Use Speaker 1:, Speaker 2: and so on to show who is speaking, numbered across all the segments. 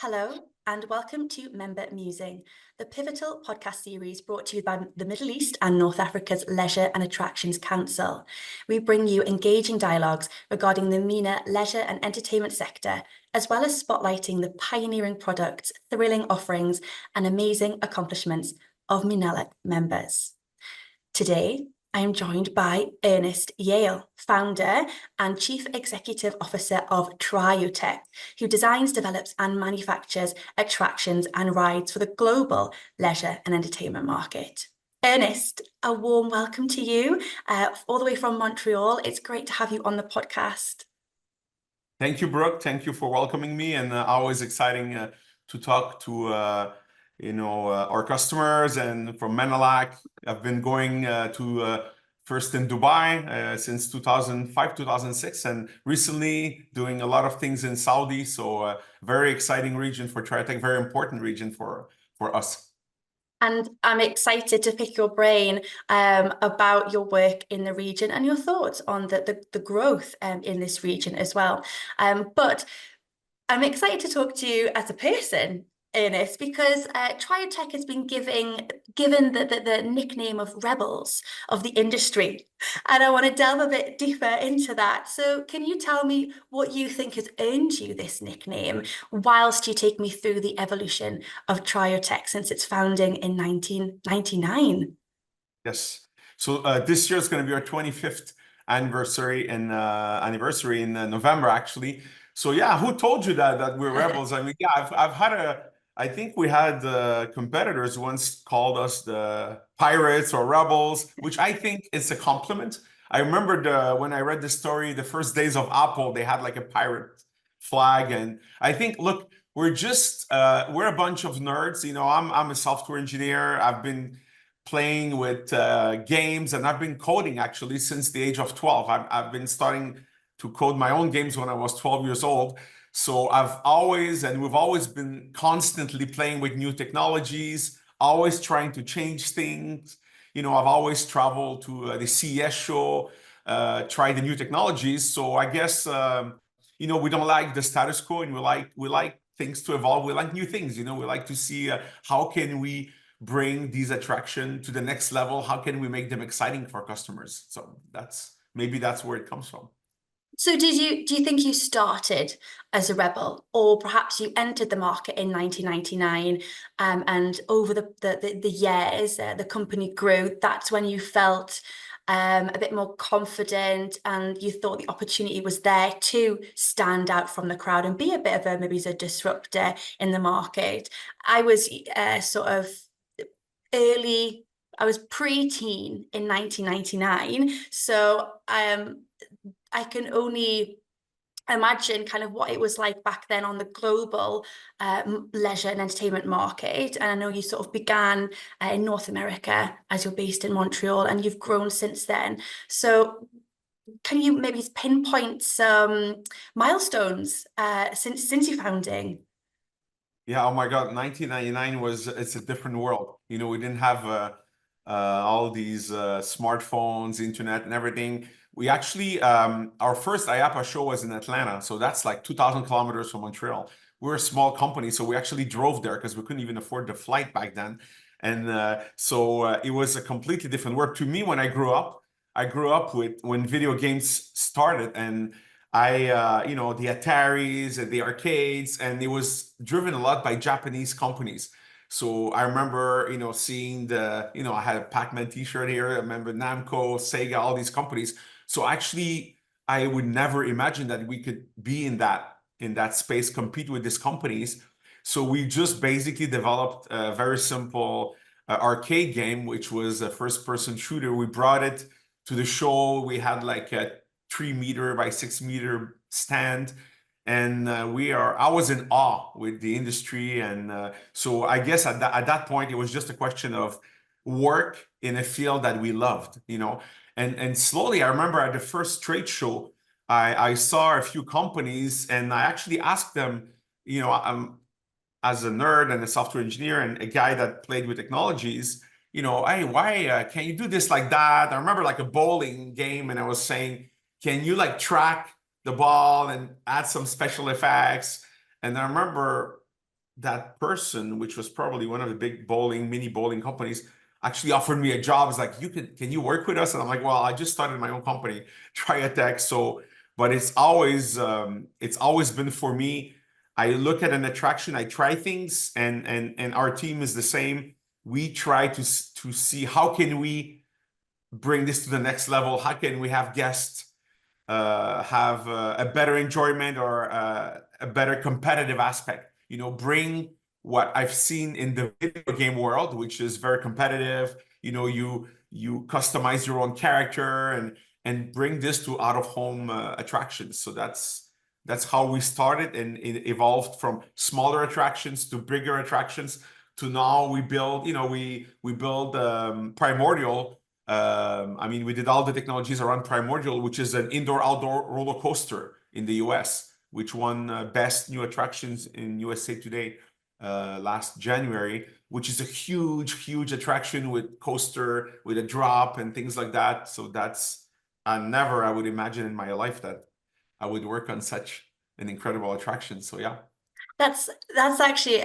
Speaker 1: Hello, and welcome to Member Musing, the pivotal podcast series brought to you by the Middle East and North Africa's Leisure and Attractions Council. We bring you engaging dialogues regarding the MENA leisure and entertainment sector, as well as spotlighting the pioneering products, thrilling offerings, and amazing accomplishments of Menalac members. Today, I am joined by Ernest Yale, founder and Chief Executive Officer of Triotech, who designs, develops, and manufactures attractions and rides for the global leisure and entertainment market. Ernest, a warm welcome to you, all the way from Montreal. It's great to have you on the podcast.
Speaker 2: Thank you, Brooke. Thank you for welcoming me, and always exciting to talk to our customers. And from Menalac, I've been going to first in Dubai since 2005, 2006, and recently doing a lot of things in Saudi. So very exciting region for Triotech, very important region for us.
Speaker 1: And I'm excited to pick your brain about your work in the region and your thoughts on the growth in this region as well. But I'm excited to talk to you as a person, Ernest, because Triotech has been given the nickname of rebels of the industry. And I want to delve a bit deeper into that. So can you tell me what you think has earned you this nickname, whilst you take me through the evolution of Triotech since its founding in 1999?
Speaker 2: Yes. So this year is going to be our 25th anniversary in November, actually. So yeah, who told you that we're rebels? I mean, yeah, I think we had competitors once called us the pirates or rebels, which I think is a compliment. I remember when I read the story, the first days of Apple, they had like a pirate flag. And I think, look, we're a bunch of nerds. You know, I'm a software engineer. I've been playing with games, and I've been coding actually since the age of 12. I've been starting to code my own games when I was 12 years old. So we've always been constantly playing with new technologies, always trying to change things. You know, I've always traveled to the CES show, try the new technologies. So I guess, we don't like the status quo, and we like things to evolve. We like new things, we like to see how can we bring these attractions to the next level? How can we make them exciting for customers? So maybe that's where it comes from.
Speaker 1: So do you think you started as a rebel, or perhaps you entered the market in 1999, and over the years the company grew? That's when you felt a bit more confident, and you thought the opportunity was there to stand out from the crowd and be a bit of a disruptor in the market. I was sort of early. I was pre-teen in 1999, so I can only imagine kind of what it was like back then on the global leisure and entertainment market. And I know you sort of began in North America, as you're based in Montreal, and you've grown since then. So can you maybe pinpoint some milestones since your founding?
Speaker 2: Yeah, oh my God, 1999 it's a different world. We didn't have all these smartphones, internet, and everything. We actually, our first IAPA show was in Atlanta. So that's like 2,000 kilometers from Montreal. We're a small company, so we actually drove there because we couldn't even afford the flight back then. And so it was a completely different world. To me, when I grew up with when video games started, and the Ataris and the arcades, and it was driven a lot by Japanese companies. So I remember, seeing I had a Pac-Man t-shirt here. I remember Namco, Sega, all these companies. So actually, I would never imagine that we could be in that space, compete with these companies. So we just basically developed a very simple arcade game, which was a first-person shooter. We brought it to the show. We had like a 3-meter by 6-meter stand. And I was in awe with the industry. And so I guess at that point, it was just a question of work in a field that we loved, And slowly, I remember at the first trade show, I saw a few companies, and I actually asked them, I'm as a nerd and a software engineer and a guy that played with technologies, hey, why can't you do this like that? I remember like a bowling game, and I was saying, can you like track the ball and add some special effects? And I remember that person, which was probably one of the big mini bowling companies, actually offered me a job. It's like, can you work with us? And I'm like, well, I just started my own company, Triotech. So, but it's always been for me. I look at an attraction, I try things, and our team is the same. We try to see how can we bring this to the next level. How can we have guests have a better enjoyment or a better competitive aspect. You know, bring what I've seen in the video game world, which is very competitive. You know, you customize your own character and bring this to out of home attractions. So that's how we started, and it evolved from smaller attractions to bigger attractions to now we build. You know, we build Primordial. I mean, we did all the technologies around Primordial, which is an indoor-outdoor roller coaster in the US, which won Best New Attractions in USA Today last January, which is a huge, huge attraction with coaster, with a drop and things like that. So that's, I would imagine in my life that I would work on such an incredible attraction. So yeah.
Speaker 1: That's actually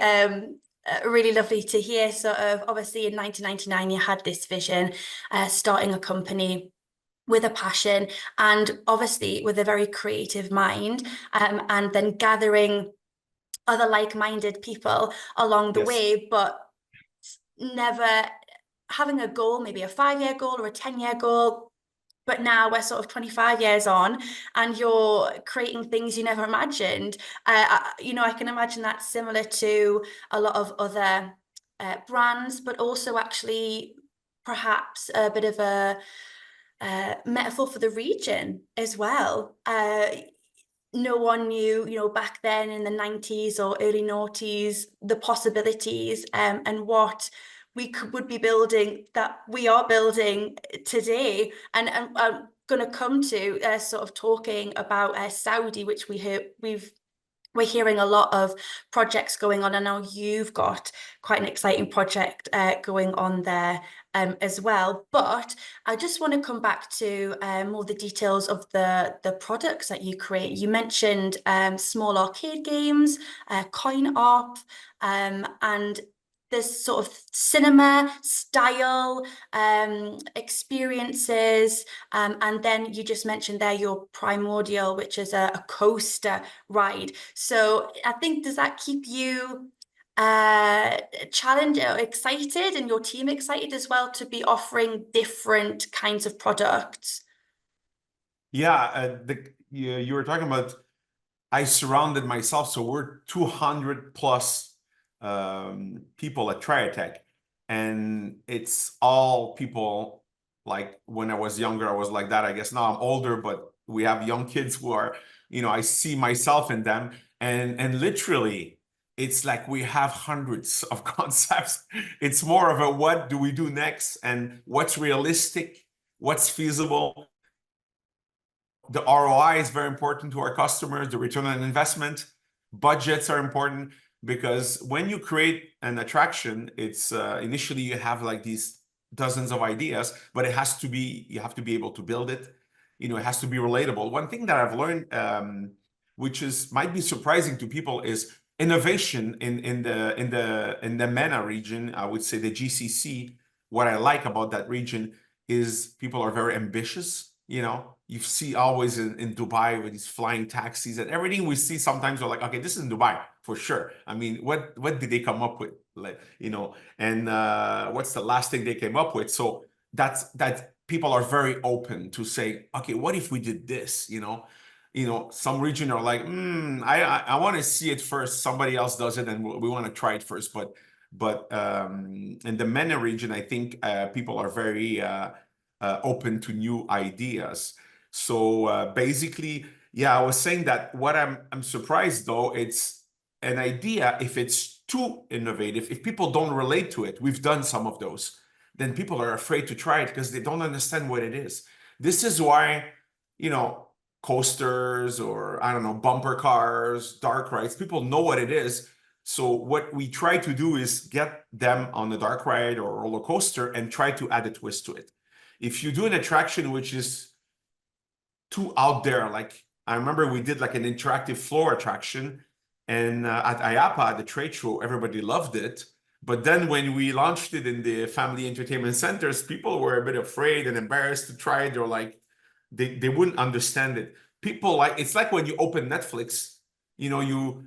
Speaker 1: really lovely to hear. Sort of, obviously, in 1999, you had this vision, starting a company with a passion, and obviously with a very creative mind, and then gathering other like-minded people along the
Speaker 2: Yes.
Speaker 1: way, but never having a goal, maybe a 5-year goal or a 10-year goal. But now we're sort of 25 years on, and you're creating things you never imagined. I can imagine that's similar to a lot of other brands, but also actually perhaps a bit of a metaphor for the region as well. No one knew, back then in the 90s or early noughties, the possibilities, and what would be building, that we are building today. And I'm going to come to sort of talking about Saudi, which we're hearing a lot of projects going on. I know you've got quite an exciting project going on there as well. But I just want to come back to more the details of the products that you create. You mentioned small arcade games, coin op, and this sort of cinema style experiences. And then you just mentioned there your Primordial, which is a coaster ride. So I think, does that keep you challenged or excited, and your team excited as well to be offering different kinds of products?
Speaker 2: Yeah, you were talking about I surrounded myself, so we're 200 plus people at Triotech, and it's all people like when I was younger, I was like that. I guess now I'm older, but we have young kids who are, I see myself in them, and literally, it's like we have hundreds of concepts. It's more of a what do we do next, and what's realistic, what's feasible. The ROI is very important to our customers, the return on investment. Budgets are important because when you create an attraction, it's initially you have like these dozens of ideas, but you have to be able to build it. It has to be relatable. One thing that I've learned, which might be surprising to people, is innovation in the MENA region. I would say the GCC. What I like about that region is people are very ambitious. You see always in Dubai with these flying taxis and everything we see. Sometimes we're like, okay, this is in Dubai for sure. I mean, what did they come up with? Like, and what's the last thing they came up with? So that people are very open to say, okay, what if we did this? Some region are like, I want to see it first. Somebody else does it, and we want to try it first. But in the MENA region, I think people are very open to new ideas. So basically, yeah, I was saying that what I'm surprised though, it's an idea, if it's too innovative, if people don't relate to it, we've done some of those, then people are afraid to try it because they don't understand what it is. This is why, coasters or I don't know, bumper cars, dark rides, people know what it is. So what we try to do is get them on a dark ride or roller coaster and try to add a twist to it. If you do an attraction which is too out there, like I remember we did like an interactive floor attraction, And at IAPA, the trade show, everybody loved it. But then when we launched it in the family entertainment centers, people were a bit afraid and embarrassed to try it. They're like, they wouldn't understand it. People like, it's like when you open Netflix, you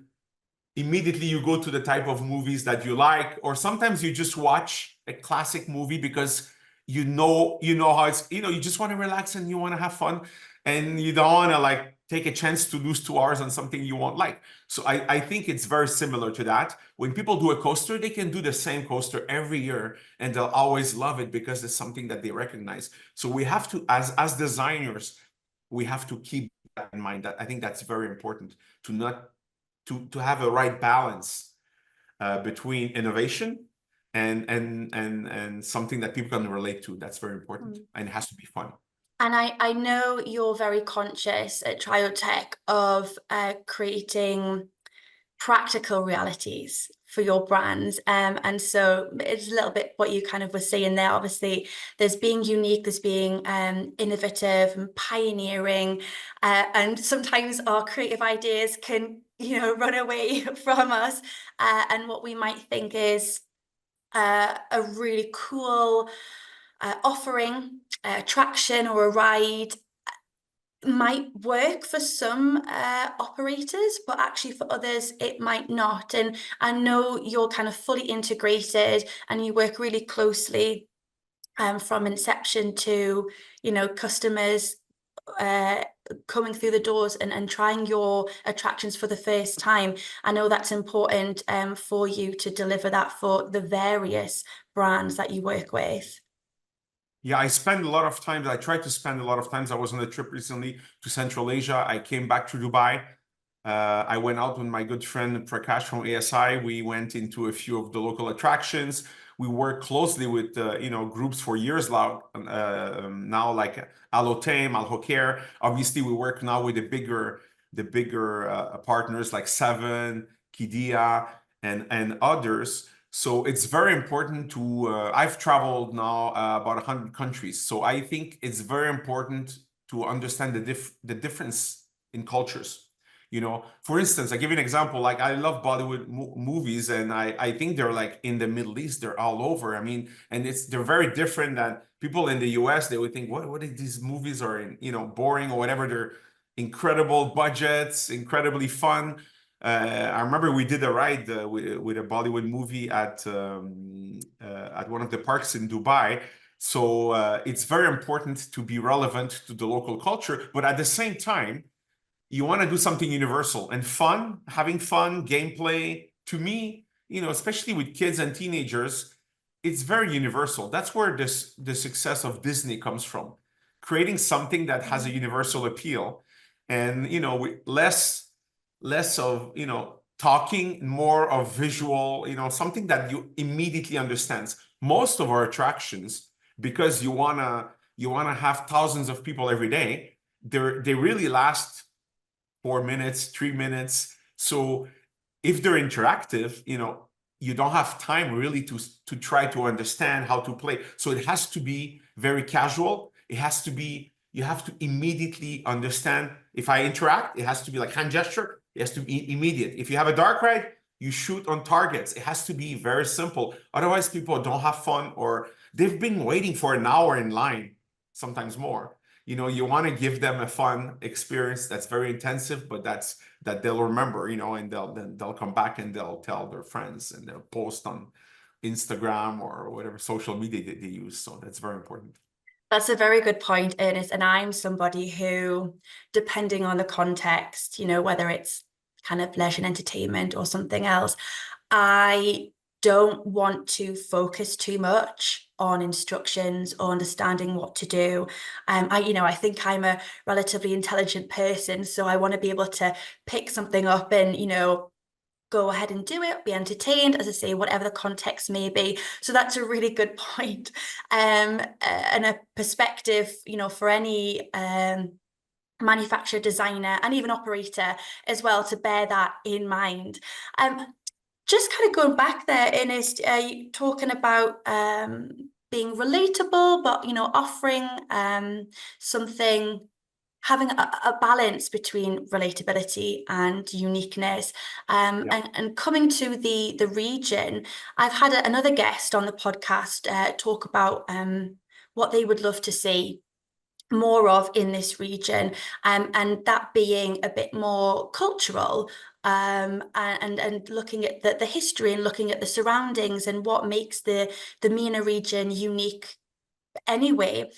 Speaker 2: immediately you go to the type of movies that you like, or sometimes you just watch a classic movie because you know how it's, you just want to relax and you want to have fun, and you don't want to like take a chance to lose 2 hours on something you won't like. So I think it's very similar to that. When people do a coaster, they can do the same coaster every year and they'll always love it because it's something that they recognize. So we have to, as designers, we have to keep that in mind. That I think that's very important, to not to have a right balance between innovation and something that people can relate to. That's very important, and it has to be fun.
Speaker 1: And I know you're very conscious at Triotech of creating practical realities for your brands. And so it's a little bit what you kind of were saying there. Obviously, there's being unique, there's being innovative and pioneering. And sometimes our creative ideas can, run away from us. And what we might think is a really cool offering, attraction or a ride might work for some operators, but actually for others it might not. And I know you're kind of fully integrated and you work really closely from inception to, customers coming through the doors and trying your attractions for the first time. I know that's important for you to deliver that for the various brands that you work with.
Speaker 2: Yeah, I spend a lot of time. I try to spend a lot of times. I was on a trip recently to Central Asia. I came back to Dubai. I went out with my good friend Prakash from ASI. We went into a few of the local attractions. We work closely with groups for years now, like Alotame, Al Hokair. Obviously, we work now with the bigger partners like Seven, Kidia, and others. So it's very important to, I've traveled now about 100 countries. So I think it's very important to understand the difference in cultures. For instance, I give you an example, like I love Bollywood movies, and I think they're like in the Middle East, they're all over. I mean, and they're very different than people in the US. They would think, what are these movies are boring or whatever. They're incredible budgets, incredibly fun. I remember we did a ride with a Bollywood movie at one of the parks in Dubai. So it's very important to be relevant to the local culture, but at the same time, you want to do something universal and fun. Having fun, gameplay, to me, especially with kids and teenagers, it's very universal. That's where the success of Disney comes from, creating something that has a universal appeal, and with less of talking, more of visual, something that you immediately understands. Most of our attractions, because you wanna have thousands of people every day, they really last 4 minutes, 3 minutes. So if they're interactive, you don't have time really to try to understand how to play. So it has to be very casual. You have to immediately understand. If I interact, it has to be like hand gesture. It has to be immediate. If you have a dark ride, you shoot on targets. It has to be very simple. Otherwise, people don't have fun, or they've been waiting for an hour in line, sometimes more. You want to give them a fun experience that's very intensive, but that they'll remember, and they'll come back and they'll tell their friends and they'll post on Instagram or whatever social media they use. So that's very important.
Speaker 1: That's a very good point, Ernest. And I'm somebody who, depending on the context, whether it's kind of leisure and entertainment or something else, I don't want to focus too much on instructions or understanding what to do. I think I'm a relatively intelligent person, so I want to be able to pick something up and, go ahead and do it, be entertained, as I say, whatever the context may be. So that's a really good point. And a perspective, for any manufacturer, designer, and even operator as well, to bear that in mind. Just kind of going back there, Ernest, talking about being relatable, but offering something having a balance between relatability and uniqueness.
Speaker 2: Yeah.
Speaker 1: And coming to the region, I've had another guest on the podcast talk about what they would love to see more of in this region, and that being a bit more cultural, and looking at the history and looking at the surroundings and what makes the MENA region unique anyway.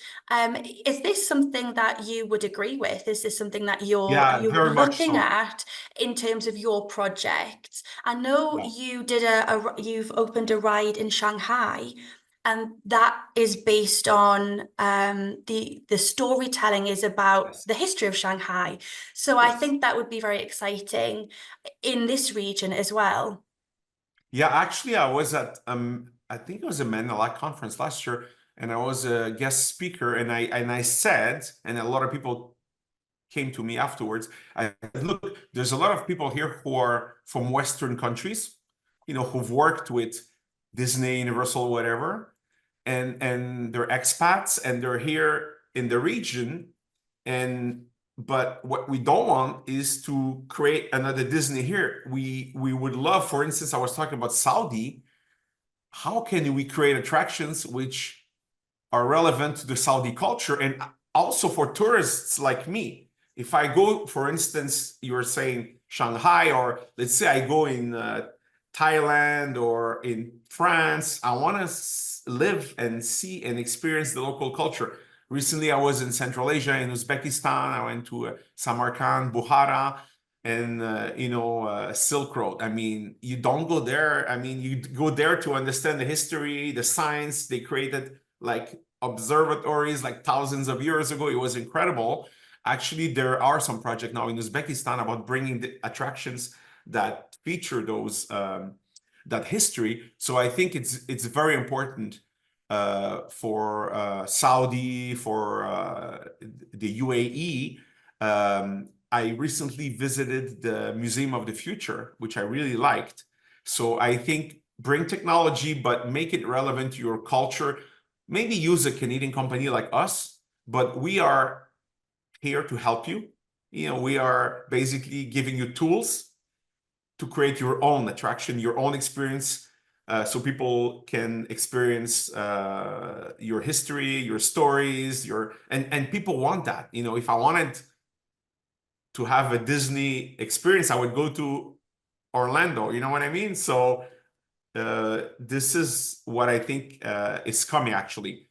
Speaker 1: Is this something that you would agree with? Is this something that
Speaker 2: Yeah,
Speaker 1: you're
Speaker 2: very much
Speaker 1: looking
Speaker 2: so.
Speaker 1: at in terms of your projects? I know
Speaker 2: Yeah.
Speaker 1: you did you've opened a ride in Shanghai, and that is based on the storytelling is about
Speaker 2: Yes.
Speaker 1: the history of Shanghai. So I
Speaker 2: Yes.
Speaker 1: think that would be very exciting in this region as well.
Speaker 2: Yeah, actually, I was at I think it was a Menalac conference last year, and I was a guest speaker, and I said, and a lot of people came to me afterwards. I said, look, there's a lot of people here who are from Western countries, who've worked with Disney, Universal, whatever, and they're expats and they're here in the region. And but what we don't want is to create another Disney here. We would love, for instance, I was talking about Saudi. How can we create attractions which are relevant to the Saudi culture and also for tourists like me? If I go, for instance, you're saying Shanghai, or let's say I go in Thailand or in France, I want to live and see and experience the local culture. Recently, I was in Central Asia, in Uzbekistan. I went to Samarkand, Bukhara, and Silk Road. I mean, you don't go there. I mean, you go there to understand the history, the science. They created like observatories like thousands of years ago. It was incredible. Actually, there are some projects now in Uzbekistan about bringing the attractions that feature those that history. So I think it's very important for Saudi, for the UAE. I recently visited the Museum of the Future, which I really liked. So I think bring technology, but make it relevant to your culture. Maybe use a Canadian company like us, but we are here to help you. We are basically giving you tools to create your own attraction, your own experience, so people can experience your history, your stories, and people want that. If I wanted to have a Disney experience, I would go to Orlando. You know what I mean? So this is what I think is coming actually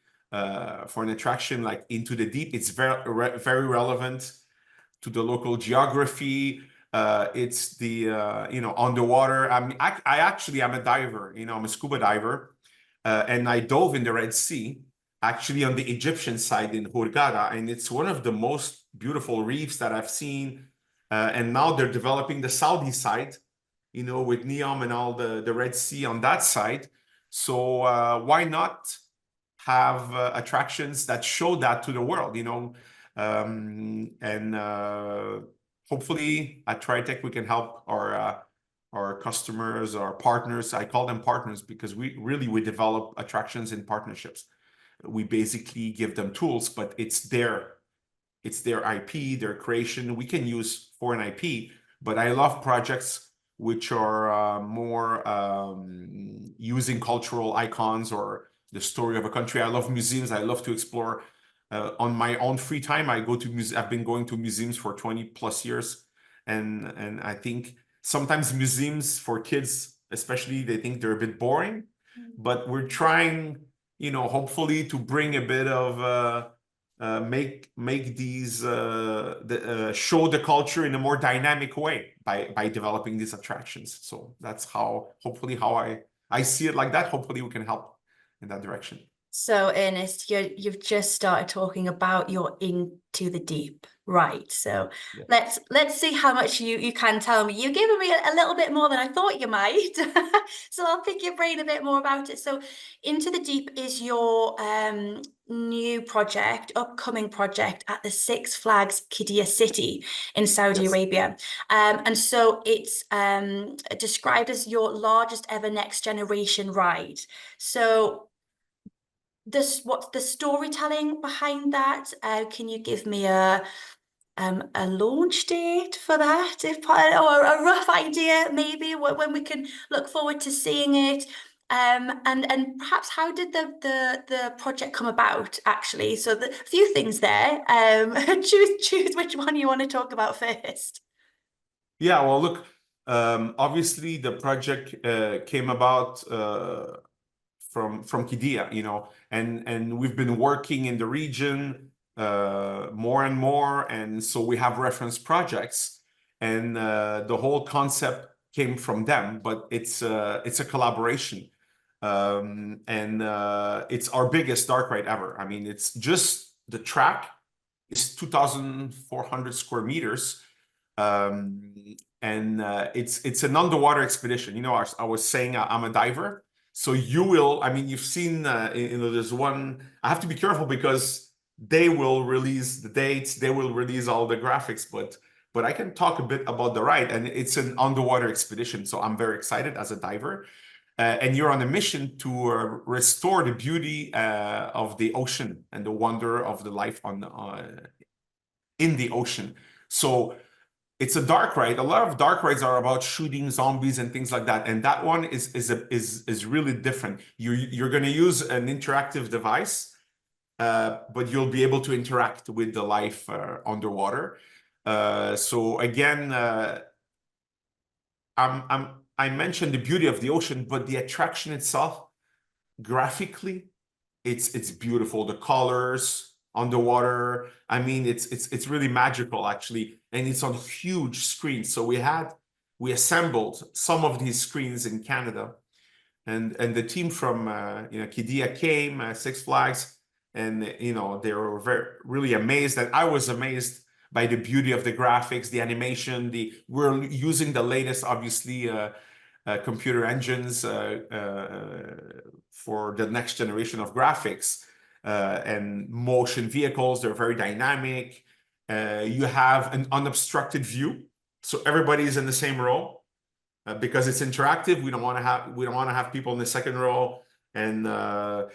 Speaker 2: for an attraction like Into the Deep. It's very relevant to the local geography. It's the underwater. I actually am a diver. I'm a scuba diver, and I dove in the Red Sea, actually on the Egyptian side in Hurghada, and it's one of the most beautiful reefs that I've seen. And now they're developing the Saudi side, with Neom and all the Red Sea on that side. So why not have attractions that show that to the world, and hopefully at Triotech we can help our customers, our partners. I call them partners because we develop attractions in partnerships. We basically give them tools, but it's their IP, their creation. We can use foreign IP, but I love projects which are more using cultural icons or the story of a country. I love museums. I love to explore. On my own free time, I've been going to museums for 20 plus years, and I think sometimes museums for kids, especially, they think they're a bit boring, but we're trying, hopefully to bring a bit of make these show the culture in a more dynamic way by developing these attractions. So that's hopefully how I see it like that. Hopefully we can help in that direction.
Speaker 1: So, Ernest, you've just started talking about your Into the Deep, right? So
Speaker 2: Yeah.
Speaker 1: let's see how much you can tell me. You've given me a little bit more than I thought you might. So I'll pick your brain a bit more about it. So Into the Deep is your new project, upcoming project at the Six Flags Qiddiya City in Saudi
Speaker 2: Yes.
Speaker 1: Arabia. And so it's described as your largest ever next generation ride. So what's the storytelling behind that? Can you give me a launch date for that, if or a rough idea maybe when we can look forward to seeing it? And perhaps how did the project come about actually? So the few things there. Choose which one you want to talk about first.
Speaker 2: Yeah, well, look, obviously the project came about from Qiddiya, and we've been working in the region more and more, and so we have reference projects, and the whole concept came from them, but it's a collaboration, and it's our biggest dark ride ever. I mean, it's just the track is 2,400 square meters. Um, and it's an underwater expedition. I was saying I'm a diver, so you will. I mean, you've seen. There's one. I have to be careful because they will release the dates. They will release all the graphics, but I can talk a bit about the ride, and it's an underwater expedition. So I'm very excited as a diver. And you're on a mission to restore the beauty of the ocean and the wonder of the life in the ocean. So it's a dark ride. A lot of dark rides are about shooting zombies and things like that, and that one is really different. You're going to use an interactive device, but you'll be able to interact with the life underwater. So again, I mentioned the beauty of the ocean, but the attraction itself, graphically, it's beautiful. The colors underwater. I mean, it's really magical actually, and it's on huge screens. So we assembled some of these screens in Canada, and the team from Qiddiya came, Six Flags, and they were really amazed, and I was amazed by the beauty of the graphics, the animation. We're using the latest, obviously, computer engines for the next generation of graphics and motion vehicles. They're very dynamic. You have an unobstructed view, so everybody's in the same row because it's interactive. We don't want to have people in the second row, and yeah,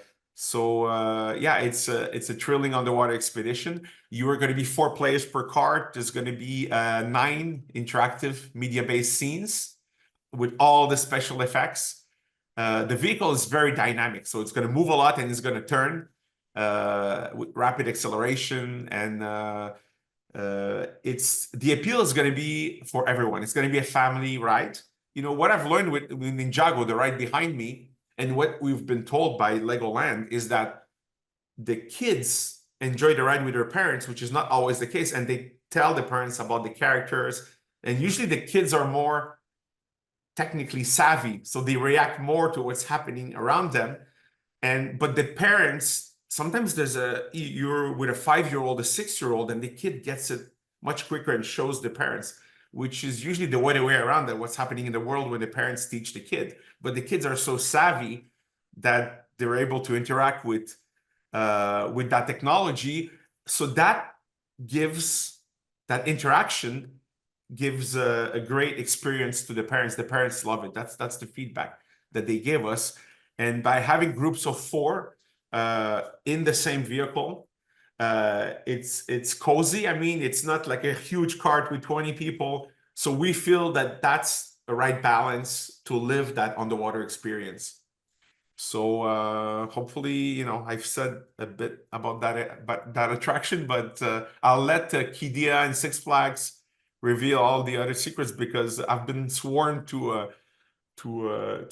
Speaker 2: it's a thrilling underwater expedition. You are going to be 4 players per card. There's going to be 9 interactive media-based scenes with all the special effects. The vehicle is very dynamic, so it's going to move a lot and it's going to turn with rapid acceleration. And the appeal is going to be for everyone. It's going to be a family ride. What I've learned with Ninjago, the ride behind me, and what we've been told by Legoland is that the kids enjoy the ride with their parents, which is not always the case, and they tell the parents about the characters. And usually the kids are more technically savvy, so they react more to what's happening around them. But the parents, sometimes you're with a 5-year-old, a 6-year-old, and the kid gets it much quicker and shows the parents, which is usually the way around that what's happening in the world when the parents teach the kid. But the kids are so savvy that they're able to interact with that technology. So that interaction gives a great experience to the parents. The parents love it. That's the feedback that they gave us. And by having groups of 4 in the same vehicle, it's cozy. I mean, it's not like a huge cart with 20 people. So we feel that that's the right balance to live that underwater experience. So hopefully, I've said a bit about that attraction, but I'll let Qiddiya and Six Flags reveal all the other secrets, because I've been sworn to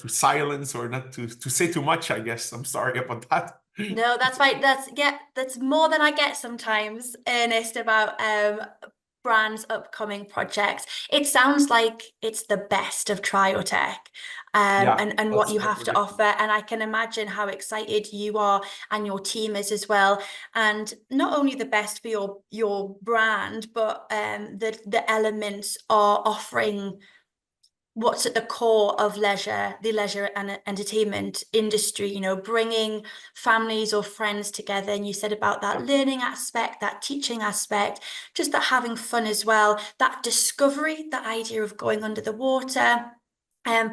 Speaker 2: silence, or not to say too much, I guess. I'm sorry about that.
Speaker 1: No, that's fine. That's more than I get sometimes, Ernest, about brands' upcoming projects. It sounds like it's the best of Triotech,
Speaker 2: Yeah,
Speaker 1: and what
Speaker 2: that's
Speaker 1: you
Speaker 2: our
Speaker 1: have to
Speaker 2: prediction.
Speaker 1: offer. And I can imagine how excited you are and your team is as well. And not only the best for your brand, but the elements are offering what's at the core of the leisure and entertainment industry, bringing families or friends together. And you said about that
Speaker 2: Yeah.
Speaker 1: learning aspect, that teaching aspect, just that having fun as well, that discovery, that idea of going under the water. Um,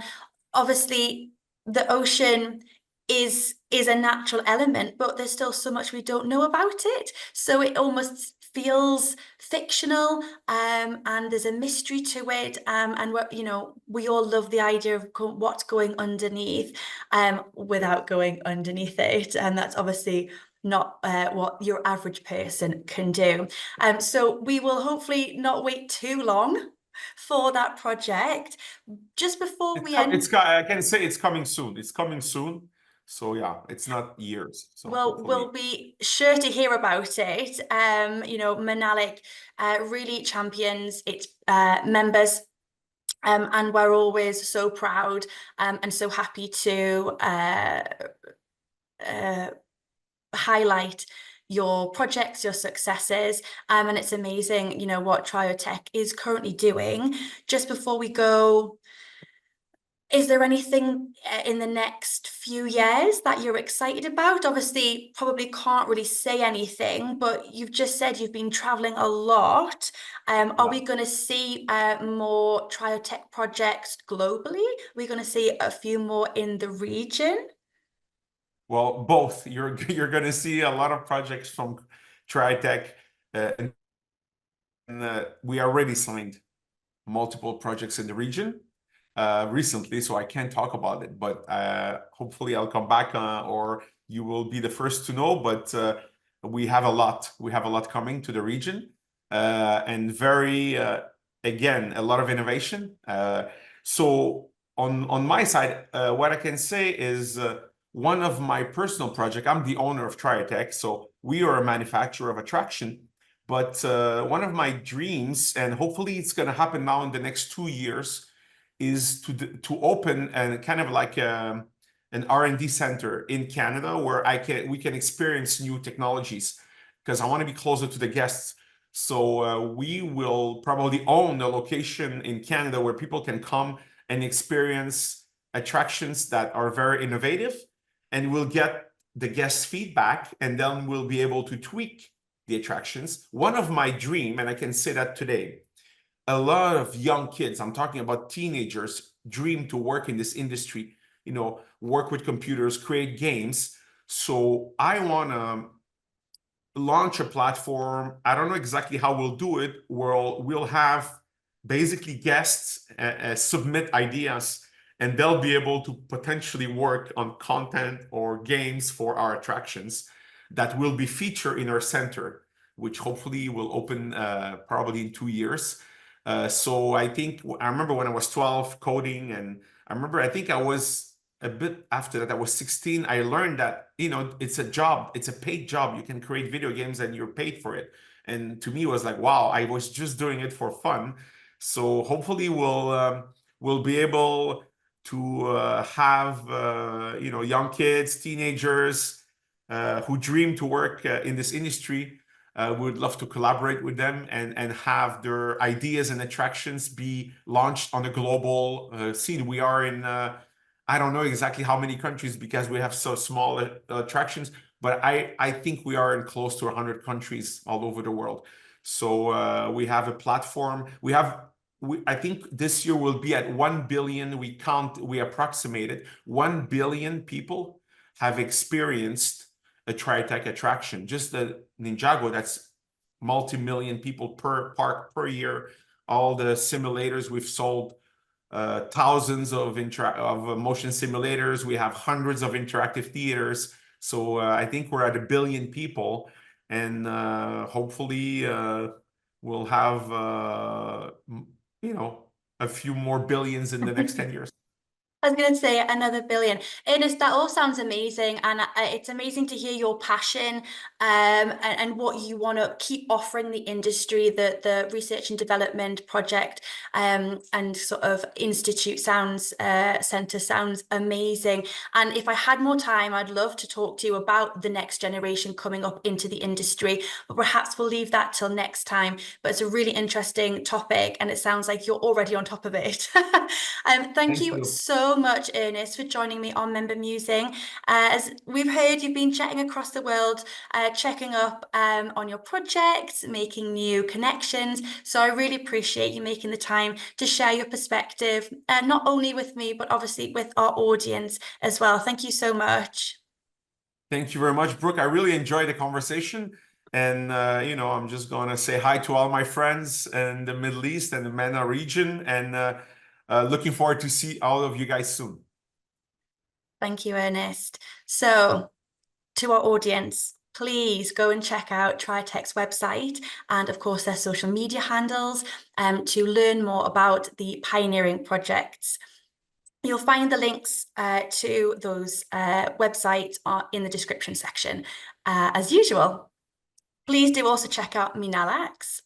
Speaker 1: Obviously, the ocean is a natural element, but there's still so much we don't know about it. So it almost feels fictional, and there's a mystery to it, and we all love the idea of what's going underneath, without going underneath it, and that's obviously not what your average person can do. So we will hopefully not wait too long for that project. Just before we end,
Speaker 2: I can say it's coming soon. It's coming soon. So yeah, it's not years. So
Speaker 1: well,
Speaker 2: hopefully.
Speaker 1: we'll be sure to hear about it. Menalic really champions its members. And we're always so proud, and so happy to uh, highlight your projects, your successes, and it's amazing, what Triotech is currently doing. Just before we go, is there anything in the next few years that you're excited about? Obviously, probably can't really say anything, but you've just said you've been traveling a lot. Are we
Speaker 2: Yeah.
Speaker 1: going to see more Triotech projects globally? Are we going to see a few more in the region?
Speaker 2: Well, both. You're going to see a lot of projects from Triotech, and we already signed multiple projects in the region recently, so I can't talk about it. But hopefully, I'll come back, or you will be the first to know. But we have a lot. We have a lot coming to the region, and again, a lot of innovation. So on my side, what I can say is. One of my personal projects, I'm the owner of Triotech, so we are a manufacturer of attraction. But one of my dreams, and hopefully it's going to happen now in the next 2 years, is to open and kind of like an R&D center in Canada where we can experience new technologies, because I want to be closer to the guests. So we will probably own a location in Canada where people can come and experience attractions that are very innovative, and we'll get the guest feedback, and then we'll be able to tweak the attractions. One of my dream, and I can say that today, a lot of young kids, I'm talking about teenagers, dream to work in this industry, work with computers, create games. So I want to launch a platform. I don't know exactly how we'll do it. We'll have basically guests submit ideas, and they'll be able to potentially work on content or games for our attractions that will be featured in our center, which hopefully will open probably in 2 years. So I remember when I was 12 coding, and I think I was a bit after that, I was 16. I learned that, it's a job, it's a paid job. You can create video games and you're paid for it. And to me, it was like, wow, I was just doing it for fun. So hopefully we'll be able to have young kids, teenagers who dream to work in this industry. Would love to collaborate with them and have their ideas and attractions be launched on a global scene. We are in I don't know exactly how many countries, because we have so small attractions, but I think we are in close to 100 countries all over the world. So we have a platform. I think this year will be at 1 billion. We approximated 1 billion people have experienced a Triotech attraction. Just the Ninjago, that's multi-million people per park per year. All the simulators we've sold, thousands of motion simulators. We have hundreds of interactive theaters. So I think we're at 1 billion people, and hopefully we'll have a few more billions in the next 10 years.
Speaker 1: I was going to say another billion. Ernest, that all sounds amazing. And it's amazing to hear your passion, and what you want to keep offering the industry. The research and development project, and sort of institute center sounds amazing. And if I had more time, I'd love to talk to you about the next generation coming up into the industry. But perhaps we'll leave that till next time. But it's a really interesting topic, and it sounds like you're already on top of it. Thank
Speaker 2: Thank
Speaker 1: you
Speaker 2: you.
Speaker 1: so much, Ernest, for joining me on Member Musing. As we've heard, you've been chatting across the world, checking up on your projects, making new connections. So I really appreciate you making the time to share your perspective, not only with me, but obviously with our audience as well. Thank you so much.
Speaker 2: Thank you very much, Brooke. I really enjoyed the conversation. And I'm just going to say hi to all my friends in the Middle East and the MENA region, and looking forward to see all of you guys soon.
Speaker 1: Thank you, Ernest. So, to our audience, please go and check out Triotech's website and, of course, their social media handles to learn more about the pioneering projects. You'll find the links to those websites in the description section. As usual, please do also check out Menalac's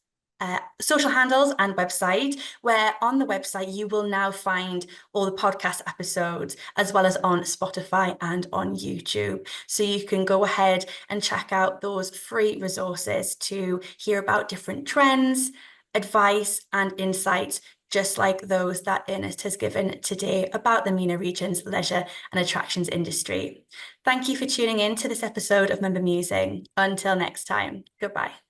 Speaker 1: social handles and website, where on the website you will now find all the podcast episodes, as well as on Spotify and on YouTube. So you can go ahead and check out those free resources to hear about different trends, advice, and insights, just like those that Ernest has given today about the MENA region's leisure and attractions industry. Thank you for tuning in to this episode of Member Musing. Until next time, goodbye.